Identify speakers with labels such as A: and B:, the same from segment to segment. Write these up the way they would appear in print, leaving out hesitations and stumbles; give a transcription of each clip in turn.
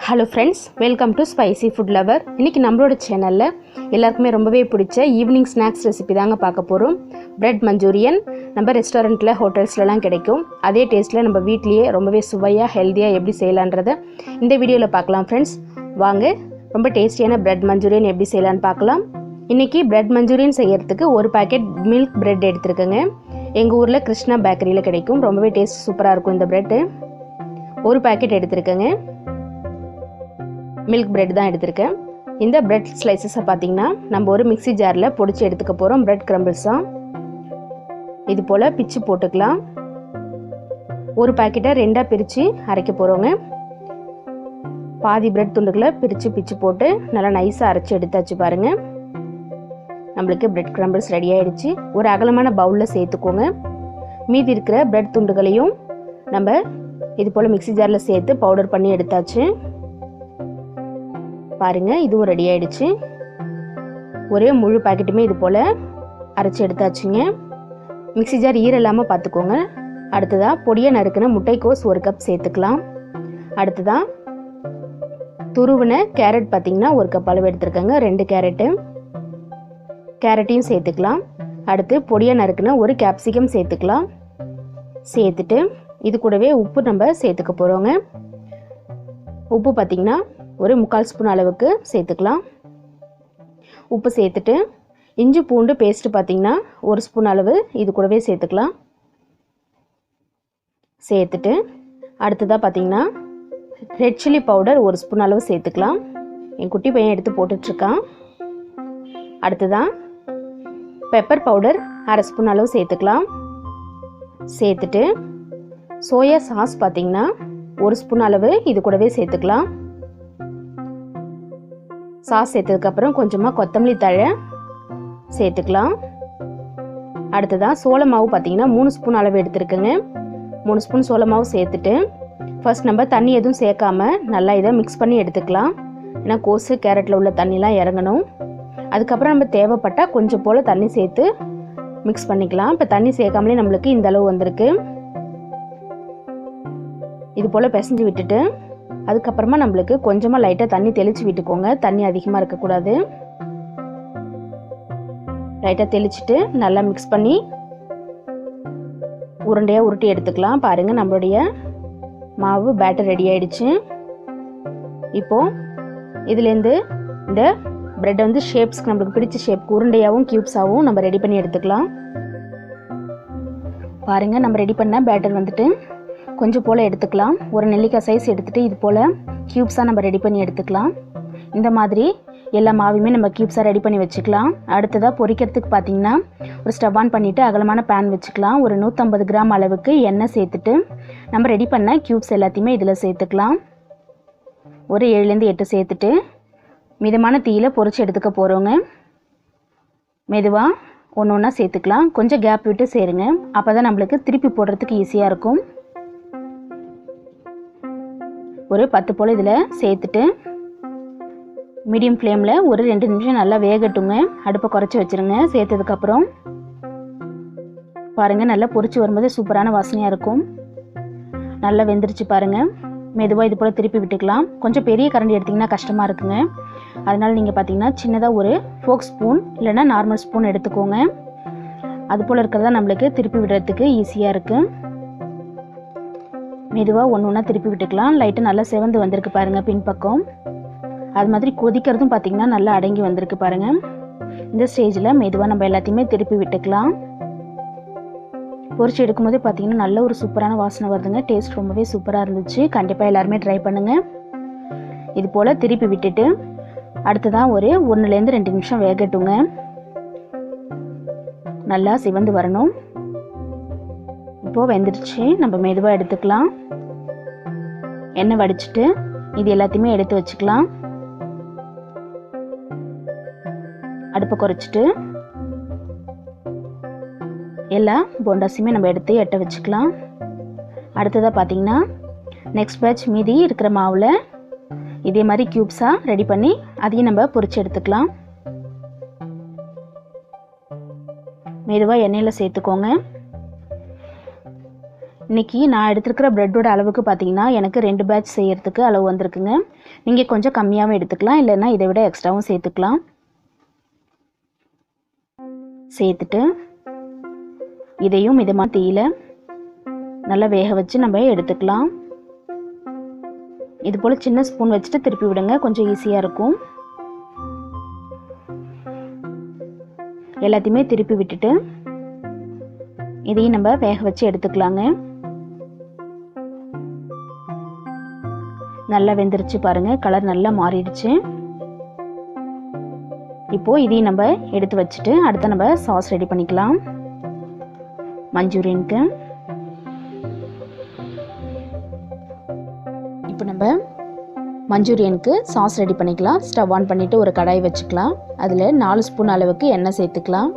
A: Hello friends, welcome to spicy food lower. இன்றைக்கி நம்மளோட சேனலில் எல்லாருக்குமே ரொம்பவே பிடிச்ச ஈவினிங் ஸ்நாக்ஸ் ரெசிபி தாங்க பார்க்க போகிறோம். பிரெட் மஞ்சூரியன் நம்ம ரெஸ்டாரண்ட்டில் ஹோட்டல்ஸ்லலாம் கிடைக்கும். அதே டேஸ்ட்டில் நம்ம வீட்லேயே ரொம்பவே சுவையாக ஹெல்த்தியாக எப்படி செய்யலான்றதை இந்த வீடியோவில் பார்க்கலாம் ஃப்ரெண்ட்ஸ். வாங்க ரொம்ப டேஸ்டியான பிரெட் மஞ்சூரியன் எப்படி செய்யலான்னு பார்க்கலாம். இன்றைக்கி பிரெட் மஞ்சூரியன் செய்கிறதுக்கு ஒரு பேக்கெட் மில்க் பிரெட் எடுத்துருக்கேங்க. எங்கள் ஊரில் கிருஷ்ணா பேக்கரியில் கிடைக்கும். ரொம்பவே டேஸ்ட் சூப்பராக இருக்கும் இந்த பிரெட்டு. ஒரு பேக்கெட் எடுத்துருக்கேங்க. மில்க் பிரெட் தான் எடுத்திருக்கேன். இந்த பிரெட் ஸ்லைசஸை பார்த்திங்கன்னா நம்ம ஒரு மிக்ஸி ஜாரில் பொடிச்சு எடுத்துக்க போகிறோம். பிரெட் கிரம்பிள்ஸாக இது போல் பிச்சு போட்டுக்கலாம். ஒரு பேக்கெட்டை ரெண்டாக பிரித்து அரைக்க போகிறோங்க. பாதி பிரெட் துண்டுகளை பிச்சு போட்டு நல்லா நைஸாக அரைச்சி எடுத்தாச்சு பாருங்கள். நம்மளுக்கு பிரெட் கிரம்பிள்ஸ் ரெடி ஆகிடுச்சு. ஒரு அகலமான பவுலில் சேர்த்துக்கோங்க. மீதி இருக்கிற பிரெட் துண்டுகளையும் நம்ம இது போல் மிக்ஸி ஜாரில் சேர்த்து பவுடர் பண்ணி எடுத்தாச்சு பாருங்கள். இதுவும் ரெடி ஆகிடுச்சு. ஒரே முழு பாக்கெட்டுமே இது போல் அரைச்சி எடுத்தாச்சுங்க. மிக்ஸி ஜார் ஈரலாமல் பார்த்துக்கோங்க. அடுத்ததாக பொடியாக நறுக்கின முட்டைக்கோஸ் ஒரு கப் சேர்த்துக்கலாம். அடுத்ததாக துருவின கேரட் பார்த்திங்கன்னா ஒரு கப் அளவு எடுத்துருக்கேங்க. 2 கேரட்டையும் சேர்த்துக்கலாம். அடுத்து பொடியாக நறுக்கின ஒரு கேப்சிகம் சேர்த்துக்கலாம். சேர்த்துட்டு இது கூடவே உப்பு நம்ம சேர்த்துக்க போகிறோங்க. உப்பு பார்த்திங்கன்னா ஒரு 3/4 ஸ்பூன் அளவுக்கு சேர்த்துக்கலாம். உப்பு சேர்த்துட்டு இஞ்சி பூண்டு பேஸ்ட்டு பார்த்திங்கன்னா 1 ஸ்பூன் அளவு இது கூடவே சேர்த்துக்கலாம். சேர்த்துட்டு அடுத்ததாக பார்த்திங்கன்னா ரெட் சில்லி பவுடர் 1 ஸ்பூன் அளவு சேர்த்துக்கலாம். என் குட்டி பையன் எடுத்து போட்டுட்ருக்கான். அடுத்ததாக பெப்பர் பவுடர் 1/2 ஸ்பூன் அளவு சேர்த்துக்கலாம். சேர்த்துட்டு சோயா சாஸ் பார்த்திங்கன்னா 1 ஸ்பூன் அளவு இது கூடவே சேர்த்துக்கலாம். சாஸ் சேர்த்ததுக்கப்புறம் கொஞ்சமாக கொத்தமல்லி தழை சேர்த்துக்கலாம். அடுத்ததாக சோள மாவு பார்த்திங்கன்னா 3 ஸ்பூன் அளவு எடுத்துருக்குங்க. 3 ஸ்பூன் சோள மாவு சேர்த்துட்டு ஃபர்ஸ்ட் நம்ம தண்ணி எதுவும் சேர்க்காம நல்லா இதை மிக்ஸ் பண்ணி எடுத்துக்கலாம். ஏன்னா கோஸு கேரட்டில் உள்ள தண்ணிலாம் இறங்கணும். அதுக்கப்புறம் நம்ம தேவைப்பட்டால் கொஞ்சம் போல் தண்ணி சேர்த்து மிக்ஸ் பண்ணிக்கலாம். இப்போ தண்ணி சேர்க்காமலே நம்மளுக்கு இந்த அளவு வந்திருக்கு. இது போல் பிசைஞ்சு விட்டுட்டு அதுக்கப்புறமா நம்மளுக்கு கொஞ்சமாக லைட்டாக தண்ணி தெளித்து விட்டுக்கோங்க. தண்ணி அதிகமாக இருக்கக்கூடாது. லைட்டாக தெளிச்சுட்டு நல்லா மிக்ஸ் பண்ணி உருண்டையாக உருட்டி எடுத்துக்கலாம். பாருங்கள், நம்மளுடைய மாவு பேட்டர் ரெடி ஆகிடுச்சு. இப்போது இதுலேருந்து இந்த பிரெட்டை வந்து ஷேப்ஸ்க்கு நம்மளுக்கு பிடிச்ச ஷேப்க்கு உருண்டையாகவும் க்யூப்ஸாகவும் நம்ம ரெடி பண்ணி எடுத்துக்கலாம். பாருங்கள், நம்ம ரெடி பண்ண பேட்டர் வந்துட்டு கொஞ்சம் போல் எடுத்துக்கலாம். ஒரு நெல்லிக்காய் சைஸ் எடுத்துகிட்டு இது போல் க்யூப்ஸாக நம்ம ரெடி பண்ணி எடுத்துக்கலாம். இந்த மாதிரி எல்லா மாவையுமே நம்ம க்யூப்ஸாக ரெடி பண்ணி வச்சுக்கலாம். அடுத்ததாக பொரிக்கிறதுக்கு பார்த்திங்கன்னா ஒரு ஸ்டவ் ஆன் பண்ணிவிட்டு அகலமான பேன் வச்சுக்கலாம். ஒரு 150 கிராம் அளவுக்கு எண்ணெய் சேர்த்துட்டு நம்ம ரெடி பண்ண க்யூப்ஸ் எல்லாத்தையுமே இதில் சேர்த்துக்கலாம். ஒரு 7லேருந்து 8 சேர்த்துட்டு மிதமான தீயில் பொரிச்சு எடுத்துக்க போகிறோங்க. மெதுவாக ஒன்று ஒன்றா சேர்த்துக்கலாம். கொஞ்சம் கேப் விட்டு சேருங்க. அப்போ தான் நம்மளுக்கு திருப்பி போடுறதுக்கு ஈஸியாக இருக்கும். ஒரு 10 போல் இதில் சேர்த்துட்டு மீடியம் ஃப்ளேமில் ஒரு 2 நிமிஷம் நல்லா வேகட்டுங்க. அடுப்பை குறைச்சி வச்சுருங்க. சேர்த்ததுக்கப்புறம் பாருங்கள், நல்லா பொரிச்சு வரும்போது சூப்பரான வாசனையாக இருக்கும். நல்லா வெந்துருச்சு பாருங்கள். மெதுவாக இது போல் திருப்பி விட்டுக்கலாம். கொஞ்சம் பெரிய கரண்டி எடுத்திங்கன்னா கஷ்டமாக இருக்குங்க. அதனால் நீங்கள் பார்த்தீங்கன்னா சின்னதாக ஒரு ஃபோக் ஸ்பூன் இல்லைன்னா நார்மல் ஸ்பூன் எடுத்துக்கோங்க. அது போல் இருக்கிறதா நம்மளுக்கு திருப்பி விடுறதுக்கு ஈஸியாக இருக்குது. மெதுவாக ஒன்று ஒன்றா திருப்பி விட்டுக்கலாம். லைட்டாக நல்லா செவந்து வந்திருக்கு பாருங்கள் பின்பக்கம். அது மாதிரி கொதிக்கிறதும் பார்த்திங்கன்னா நல்லா அடங்கி வந்திருக்கு பாருங்கள். இந்த ஸ்டேஜில் மெதுவாக நம்ம எல்லாத்தையுமே திருப்பி விட்டுக்கலாம். பொரிச்சு எடுக்கும்போதே பார்த்திங்கன்னா நல்ல ஒரு சூப்பரான வாசனை வருதுங்க. டேஸ்ட் ரொம்பவே சூப்பராக இருந்துச்சு. கண்டிப்பாக எல்லாருமே ட்ரை பண்ணுங்கள். இது போல் திருப்பி விட்டுட்டு அடுத்ததான் ஒரு 1லேருந்து 2 நிமிஷம் வேகட்டுங்க. நல்லா சிவந்து வரணும். இப்போது வெந்துடுச்சு. நம்ம மெதுவாக எடுத்துக்கலாம். எண்ணெய் வடிச்சிட்டு இது எல்லாத்தையுமே எடுத்து வச்சுக்கலாம். அடுப்பை குறைச்சிட்டு எல்லா போண்டாஸையுமே நம்ம எடுத்து எட்ட வச்சுக்கலாம். அடுத்ததாக பார்த்திங்கன்னா நெக்ஸ்ட் பேட்ச் மீதி இருக்கிற மாவில் இதே மாதிரி க்யூப்ஸாக ரெடி பண்ணி அதையும் நம்ம பொரிச்சு எடுத்துக்கலாம். மெதுவாக எண்ணெயில் சேர்த்துக்கோங்க. இன்றைக்கி நான் எடுத்துருக்கிற ப்ரெட்டோட அளவுக்கு பார்த்திங்கன்னா எனக்கு 2 பேட்ச் செய்கிறதுக்கு அளவு வந்திருக்குங்க. நீங்கள் கொஞ்சம் கம்மியாகவும் எடுத்துக்கலாம், இல்லைன்னா இதை விட எக்ஸ்ட்ராவும் சேர்த்துக்கலாம். சேர்த்துட்டு இதையும் மிதமான தீயில நல்லா வேக வச்சு நம்ம எடுத்துக்கலாம். இது போல் சின்ன ஸ்பூன் வச்சுட்டு திருப்பி விடுங்க, கொஞ்சம் ஈஸியாக இருக்கும். எல்லாத்தையுமே திருப்பி விட்டுட்டு இதையும் நம்ம வேக வச்சு எடுத்துக்கலாங்க. நல்லா வெந்துருச்சு பாருங்கள், கலர் நல்லா மாறிடுச்சு. இப்போது இதையும் நம்ம எடுத்து வச்சுட்டு அடுத்து நம்ம சாஸ் ரெடி பண்ணிக்கலாம். மஞ்சூரியனுக்கு இப்போ நம்ம மஞ்சூரியனுக்கு சாஸ் ரெடி பண்ணிக்கலாம். ஸ்டவ் ஆன் பண்ணிவிட்டு ஒரு கடாய் வச்சுக்கலாம். அதில் 4 ஸ்பூன் அளவுக்கு எண்ணெய் சேர்த்துக்கலாம்.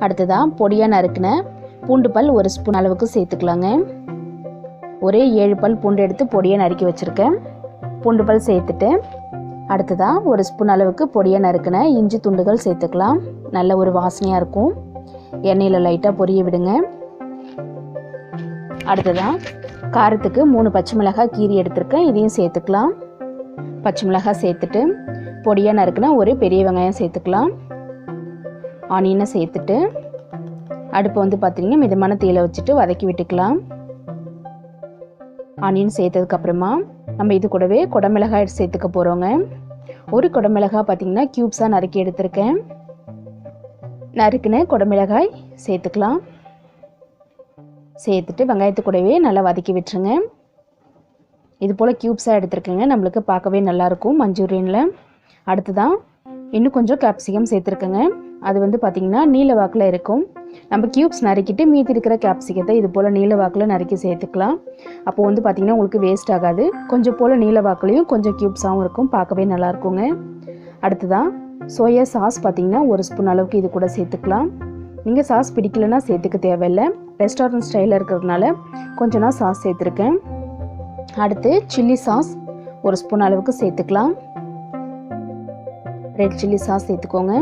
A: அடுத்ததாக பொடியாக நறுக்கின பூண்டு பல் 1 ஸ்பூன் அளவுக்கு சேர்த்துக்கலாங்க. ஒரே 7 பல் பூண்டு எடுத்து பொடியாக நறுக்கி வச்சுருக்கேன். பூண்டு பல் சேர்த்துட்டு அடுத்ததாக 1 ஸ்பூன் அளவுக்கு பொடியாக நறுக்கின இஞ்சி துண்டுகள் சேர்த்துக்கலாம். நல்ல ஒரு வாசனையாக இருக்கும். எண்ணெயில் லைட்டாக பொரிய விடுங்க. அடுத்ததாக காரத்துக்கு 3 பச்சை மிளகாய் கீரி எடுத்திருக்கேன், இதையும் சேர்த்துக்கலாம். பச்சை மிளகாய் சேர்த்துட்டு பொடியாக நறுக்கின ஒரு பெரிய வெங்காயம் சேர்த்துக்கலாம். ஆனியனை சேர்த்துட்டு அடுப்பு வந்து பார்த்திங்கன்னா மிதமான தீயில வச்சுட்டு வதக்கி விட்டுக்கலாம். ஆனியன் சேர்த்ததுக்கப்புறமா நம்ம இது கூடவே குடமிளகாய் சேர்த்துக்க போகிறோங்க. ஒரு குடமிளகாய் பார்த்திங்கன்னா க்யூப்ஸாக நறுக்கி எடுத்திருக்கேன். நறுக்கின குடமிளகாய் சேர்த்துக்கலாம். சேர்த்துட்டு வெங்காயத்து கூடவே நல்லா வதக்கி விட்டுருங்க. இது போல் க்யூப்ஸாக எடுத்துருக்கேங்க, நம்மளுக்கு பார்க்கவே நல்லாயிருக்கும் மஞ்சூரியனில். அடுத்துதான் இன்னும் கொஞ்சம் கேப்சிகம் சேர்த்துருக்கேங்க. அது வந்து பார்த்திங்கன்னா நீல வாக்கில் இருக்கும். நம்ம க்யூப்ஸ் நறுக்கிட்டு மீதி இருக்கிற கேப்சிகத்தை இது போல் நீல வாக்கில் நறுக்கி சேர்த்துக்கலாம். அப்போ வந்து பார்த்திங்கன்னா உங்களுக்கு வேஸ்ட் ஆகாது. கொஞ்சம் போல் நீல வாக்குலையும் கொஞ்சம் க்யூப்ஸாகவும் இருக்கும், பார்க்கவே நல்லாயிருக்குங்க. அடுத்ததான் சோயா சாஸ் பார்த்திங்கன்னா 1 ஸ்பூன் அளவுக்கு இது கூட சேர்த்துக்கலாம். நீங்கள் சாஸ் பிடிக்கலைன்னா சேர்த்துக்க தேவையில்லை. ரெஸ்டாரண்ட் ஸ்டைலில் இருக்கிறதுனால கொஞ்சம் நான் சாஸ் சேர்த்துருக்கேன். அடுத்து சில்லி சாஸ் 1 ஸ்பூன் அளவுக்கு சேர்த்துக்கலாம். ரெட் சில்லி சாஸ் சேர்த்துக்கோங்க.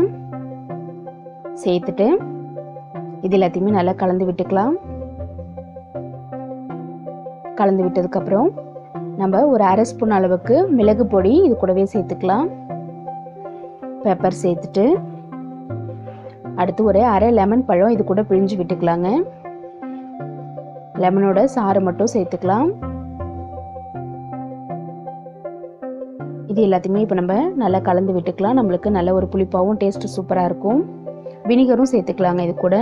A: சேர்த்துட்டு இது எல்லாத்தையுமே நல்லா கலந்து விட்டுக்கலாம். கலந்து விட்டதுக்கப்புறம் நம்ம ஒரு 1/2 ஸ்பூன் அளவுக்கு மிளகு பொடி இது கூடவே சேர்த்துக்கலாம். பெப்பர் சேர்த்துட்டு அடுத்து ஒரு 1/2 லெமன் பழம் இது கூட பிழிஞ்சு விட்டுக்கலாங்க. லெமனோட சாறு மட்டும் சேர்த்துக்கலாம். இது எல்லாத்தையுமே இப்போ நம்ம நல்லா கலந்து விட்டுக்கலாம். நம்மளுக்கு நல்ல ஒரு புளிப்பாகவும் டேஸ்ட்டு சூப்பராக இருக்கும். வினிகரும் சேர்த்துக்கலாங்க இது கூட.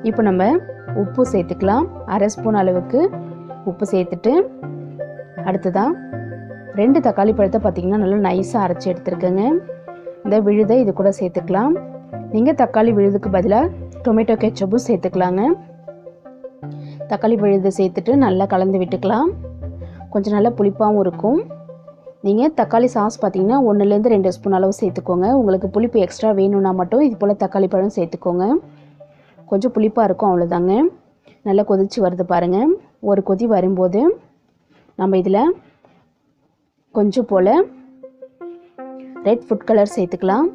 A: இப்போ நம்ம உப்பு சேர்த்துக்கலாம். 1/2 ஸ்பூன் அளவுக்கு உப்பு சேர்த்துட்டு அடுத்ததான் 2 தக்காளி பழத்தை பார்த்திங்கன்னா நல்லா நைஸாக அரைச்சி எடுத்துருக்கேங்க. இந்த விழுதை இது கூட சேர்த்துக்கலாம். நீங்கள் தக்காளி விழுதுக்கு பதிலாக டொமேட்டோ கெச்சப்பும் சேர்த்துக்கலாங்க. தக்காளி விழுதை சேர்த்துட்டு நல்லா கலந்து விட்டுக்கலாம். கொஞ்சம் நல்லா புளிப்பாகவும் இருக்கும். நீங்கள் தக்காளி சாஸ் பார்த்திங்கன்னா 1லேருந்து 2 ஸ்பூன் அளவு சேர்த்துக்கோங்க. உங்களுக்கு புளிப்பு எக்ஸ்ட்ரா வேணும்னா மட்டும் இது போல் தக்காளி பழம் சேர்த்துக்கோங்க. கொஞ்சம் புளிப்பாக இருக்கும், அவ்வளோதாங்க. நல்லா கொதிச்சு வருது பாருங்கள். ஒரு கொதி வரும்போது நம்ம இதில் கொஞ்சம் போல் ரெட் ஃபுட் கலர் சேர்த்துக்கலாம்.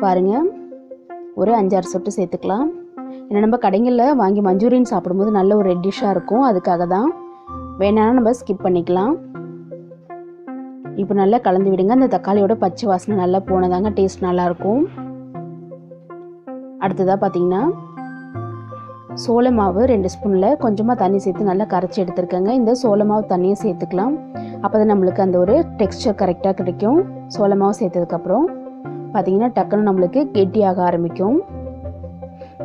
A: பாருங்கள், ஒரு 5-6 சொட்டு சேர்த்துக்கலாம். ஏன்னா நம்ம கடைகளில் வாங்கி மஞ்சூரியன் சாப்பிடும்போது நல்ல ஒரு ரெட்டிஷாக இருக்கும், அதுக்காக தான். வேணாலும் நம்ம ஸ்கிப் பண்ணிக்கலாம். இப்போ நல்லா கலந்து விடுங்க. அந்த தக்காளியோட பச்சை வாசனை நல்லா போனதாங்க டேஸ்ட் நல்லாயிருக்கும். அடுத்ததாக பார்த்திங்கன்னா சோள மாவு 2 ஸ்பூனில் கொஞ்சமாக தண்ணி சேர்த்து நல்லா கரைச்சி எடுத்துருக்கேங்க. இந்த சோள மாவு தண்ணியை சேர்த்துக்கலாம். அப்போ தான் நம்மளுக்கு அந்த ஒரு டெக்ஸ்சர் கரெக்டாக கிடைக்கும். சோள மாவு சேர்த்ததுக்கப்புறம் பார்த்திங்கன்னா டக்குன்னு நம்மளுக்கு கெட்டியாக ஆரம்பிக்கும்.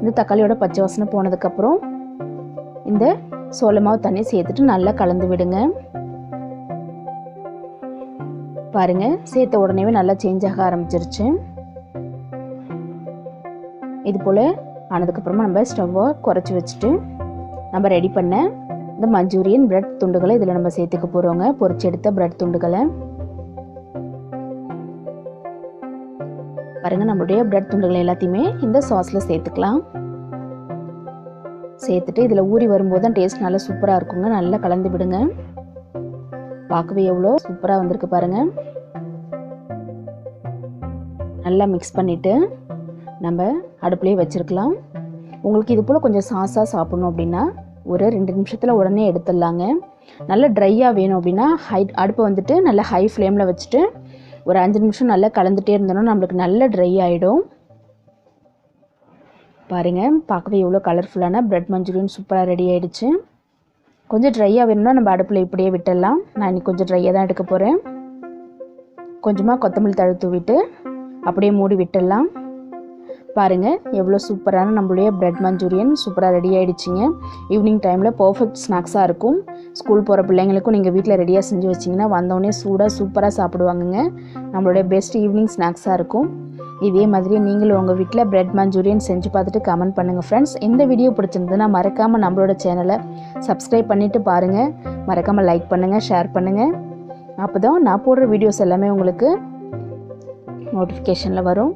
A: இந்த தக்காளியோட பச்சை வாசனை போனதுக்கப்புறம் இந்த சோள மாவு தண்ணி சேர்த்துட்டு நல்லா கலந்து விடுங்க. பாருங்கள், சேர்த்த உடனே நல்லா சேஞ்ச் ஆக ஆரம்பிச்சிருச்சு. இது போல் ஆனதுக்கப்புறமா நம்ம ஸ்டவ்வை குறைச்சி வச்சுட்டு நம்ம ரெடி பண்ண இந்த மஞ்சூரியன் பிரெட் துண்டுகளை இதில் நம்ம சேர்த்துக்க போகிறோங்க. பொரிச்சு எடுத்த பிரெட் துண்டுகளை பாருங்கள். நம்மளுடைய பிரெட் துண்டுகளை எல்லாத்தையுமே இந்த சாஸில் சேர்த்துக்கலாம். சேர்த்துட்டு இதில் ஊறி வரும்போது தான் டேஸ்ட் நல்லா சூப்பராக இருக்குங்க. நல்லா கலந்து விடுங்க. பார்க்கவே எவ்வளோ சூப்பராக வந்திருக்கு பாருங்கள். நல்லா மிக்ஸ் பண்ணிவிட்டு நம்ம அடுப்புலேயே வச்சுருக்கலாம். உங்களுக்கு இது போல் கொஞ்சம் சாஸாக சாப்பிட்ணும் அப்படின்னா ஒரு 2 நிமிஷத்தில் உடனே எடுத்துடலாங்க. நல்லா ட்ரையாக வேணும் அப்படின்னா அடுப்பை வந்துட்டு நல்லா ஹை ஃப்ளேமில் வச்சுட்டு ஒரு 5 நிமிஷம் நல்லா கலந்துகிட்டே இருந்தோன்னா நம்மளுக்கு நல்லா ட்ரை ஆகிடும். பாருங்கள், பார்க்கவே எவ்வளோ கலர்ஃபுல்லான பிரெட் மஞ்சூரியன் சூப்பராக ரெடி ஆகிடுச்சு. கொஞ்சம் ட்ரையாக வேணும்னா நம்ம அடுப்பில் இப்படியே விட்டுடலாம். நான் இன்றைக்கி கொஞ்சம் ட்ரையாக தான் எடுக்க போகிறேன். கொஞ்சமாக கொத்தமல்லி தழை தூவிட்டு அப்படியே மூடி விட்டுடலாம். பாருங்கள், எவ்வளோ சூப்பரான நம்மளுடைய பிரெட் மஞ்சூரியன் சூப்பராக ரெடி ஆகிடுச்சிங்க. ஈவினிங் டைமில் பர்ஃபெக்ட் ஸ்நாக்ஸாக இருக்கும். ஸ்கூல் போகிற பிள்ளைங்களுக்கும் நீங்கள் வீட்டில் ரெடியாக செஞ்சு வச்சிங்கன்னா வந்தோடனே சூப்பராக சாப்பிடுவாங்கங்க. நம்மளுடைய பெஸ்ட் ஈவினிங் ஸ்நாக்ஸாக இருக்கும். இதே மாதிரி நீங்களும் உங்கள் வீட்டில் பிரெட் மஞ்சூரியன் செஞ்சு பார்த்துட்டு கமெண்ட் பண்ணுங்கள் ஃப்ரெண்ட்ஸ். இந்த வீடியோ பிடிச்சிருந்ததுன்னா மறக்காமல் நம்மளோட சேனலை சப்ஸ்கிரைப் பண்ணிவிட்டு பாருங்கள். மறக்காமல் லைக் பண்ணுங்கள், ஷேர் பண்ணுங்கள். அப்போ தான் நான் போடுற வீடியோஸ் எல்லாமே உங்களுக்கு நோட்டிஃபிகேஷனில் வரும்.